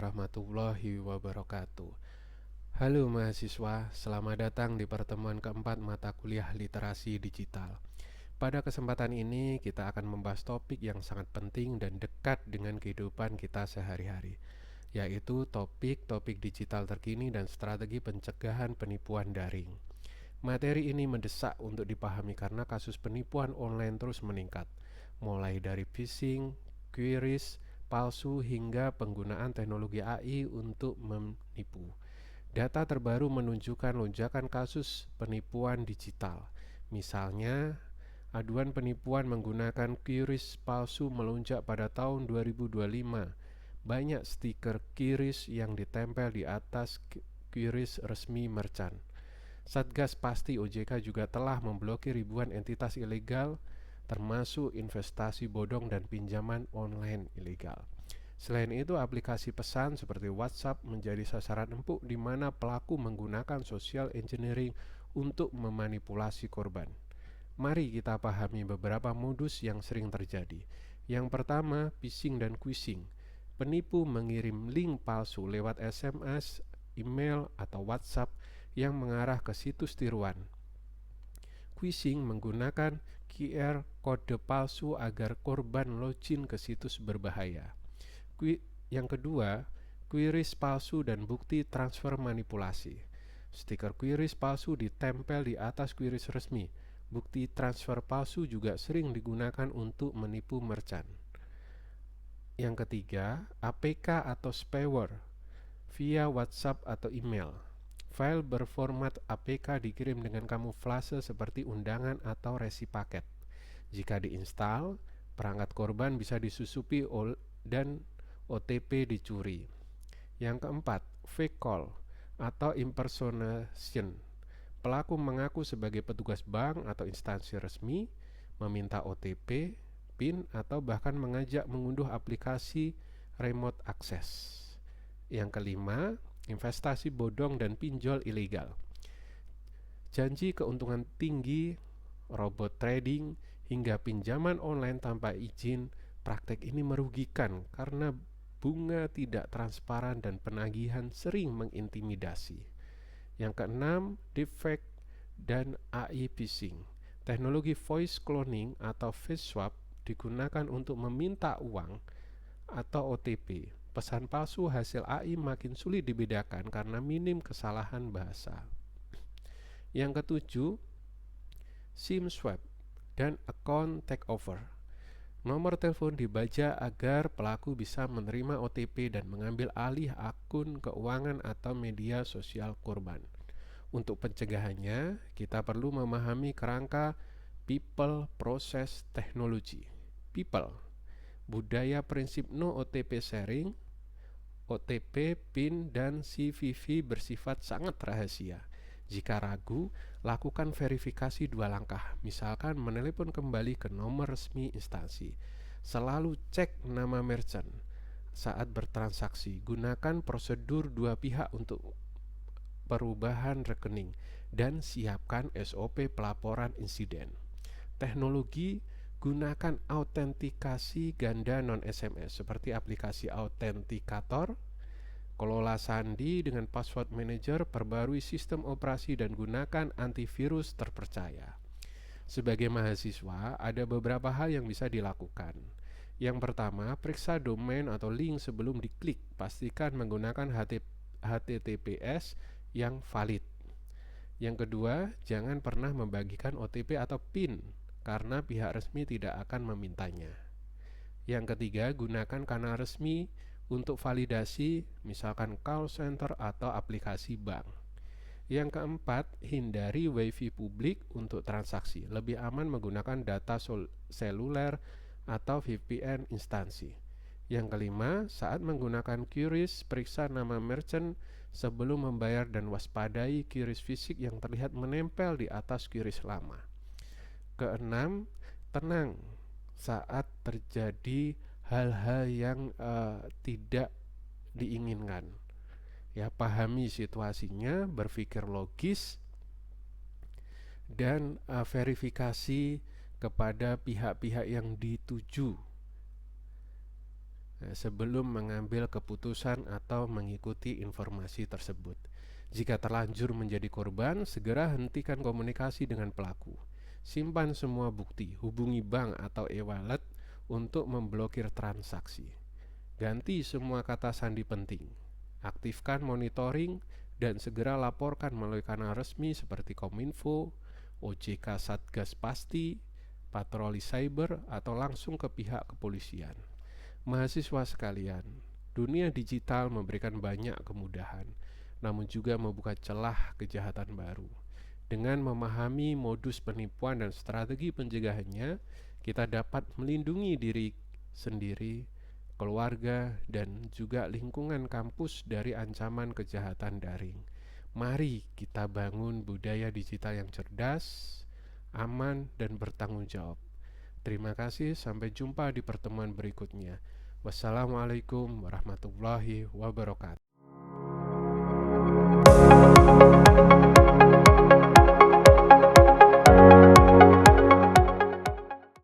warahmatullahi wabarakatuh. Halo mahasiswa, selamat datang di pertemuan keempat mata kuliah literasi digital. Pada kesempatan ini kita akan membahas topik yang sangat penting dan dekat dengan kehidupan kita sehari-hari, yaitu topik-topik digital terkini dan strategi pencegahan penipuan daring. Materi ini mendesak untuk dipahami karena kasus penipuan online terus meningkat, mulai dari phishing, queries, palsu hingga penggunaan teknologi AI untuk menipu. Data terbaru menunjukkan lonjakan kasus penipuan digital. Misalnya, aduan penipuan menggunakan QRIS palsu melonjak pada tahun 2025. Banyak stiker QRIS yang ditempel di atas QRIS resmi merchant. Satgas Pasti OJK juga telah memblokir ribuan entitas ilegal, termasuk investasi bodong dan pinjaman online ilegal. Selain itu, aplikasi pesan seperti WhatsApp menjadi sasaran empuk di mana pelaku menggunakan social engineering untuk memanipulasi korban. Mari kita pahami beberapa modus yang sering terjadi. Yang pertama, phishing dan quishing. Penipu mengirim link palsu lewat SMS, email, atau WhatsApp yang mengarah ke situs tiruan. Quishing menggunakan QR kode palsu agar korban login ke situs berbahaya. Yang kedua, QRIS palsu dan bukti transfer manipulasi. Stiker QRIS palsu ditempel di atas QRIS resmi. Bukti transfer palsu juga sering digunakan untuk menipu merchant. Yang ketiga, APK atau spyware via WhatsApp atau email. File berformat APK dikirim dengan kamuflase seperti undangan atau resi paket. Jika diinstal, perangkat korban bisa disusupi dan OTP dicuri. Yang keempat, fake call atau impersonation. Pelaku mengaku sebagai petugas bank atau instansi resmi, meminta OTP, PIN, atau bahkan mengajak mengunduh aplikasi remote access. Yang kelima, investasi bodong dan pinjol ilegal. Janji keuntungan tinggi, robot trading, hingga pinjaman online tanpa izin. Praktek ini merugikan karena bunga tidak transparan dan penagihan sering mengintimidasi. Yang keenam, deepfake dan AI phishing. Teknologi voice cloning atau face swap digunakan untuk meminta uang atau OTP. Pesan palsu hasil AI makin sulit dibedakan karena minim kesalahan bahasa. Yang ketujuh, SIM swap dan account takeover. Nomor telepon dibaca agar pelaku bisa menerima OTP dan mengambil alih akun keuangan atau media sosial korban. Untuk pencegahannya, kita perlu memahami kerangka people, process, technology. People, budaya prinsip no OTP sharing. OTP, PIN, dan CVV bersifat sangat rahasia. Jika ragu, lakukan verifikasi 2 langkah, misalkan menelepon kembali ke nomor resmi instansi. Selalu cek nama merchant saat bertransaksi. Gunakan prosedur 2 pihak untuk perubahan rekening dan siapkan SOP pelaporan insiden. Teknologi, gunakan autentikasi ganda non-SMS seperti aplikasi autentikator. Kelola sandi dengan password manager, perbarui sistem operasi, dan gunakan antivirus terpercaya. Sebagai mahasiswa, ada beberapa hal yang bisa dilakukan. Yang pertama, periksa domain atau link sebelum diklik. Pastikan menggunakan HTTPS yang valid. Yang kedua, jangan pernah membagikan OTP atau PIN karena pihak resmi tidak akan memintanya. Yang ketiga, gunakan kanal resmi untuk validasi, misalkan call center atau aplikasi bank. Yang keempat, hindari wifi publik untuk transaksi. Lebih aman menggunakan data seluler atau VPN instansi. Yang kelima, saat menggunakan QRIS, periksa nama merchant sebelum membayar dan waspadai QRIS fisik yang terlihat menempel di atas QRIS lama. Keenam, tenang saat terjadi hal-hal yang tidak diinginkan. Ya, pahami situasinya, berpikir logis, dan verifikasi kepada pihak-pihak yang dituju. sebelum mengambil keputusan atau mengikuti informasi tersebut. Jika terlanjur menjadi korban, segera hentikan komunikasi dengan pelaku. Simpan semua bukti, hubungi bank atau e-wallet untuk memblokir transaksi. Ganti semua kata sandi penting. Aktifkan monitoring dan segera laporkan melalui kanal resmi seperti Kominfo, OJK Satgas Pasti, patroli cyber, atau langsung ke pihak kepolisian. Mahasiswa sekalian, dunia digital memberikan banyak kemudahan, namun juga membuka celah kejahatan baru. Dengan memahami modus penipuan dan strategi pencegahannya, kita dapat melindungi diri sendiri, keluarga, dan juga lingkungan kampus dari ancaman kejahatan daring. Mari kita bangun budaya digital yang cerdas, aman, dan bertanggung jawab. Terima kasih, sampai jumpa di pertemuan berikutnya. Wassalamualaikum warahmatullahi wabarakatuh.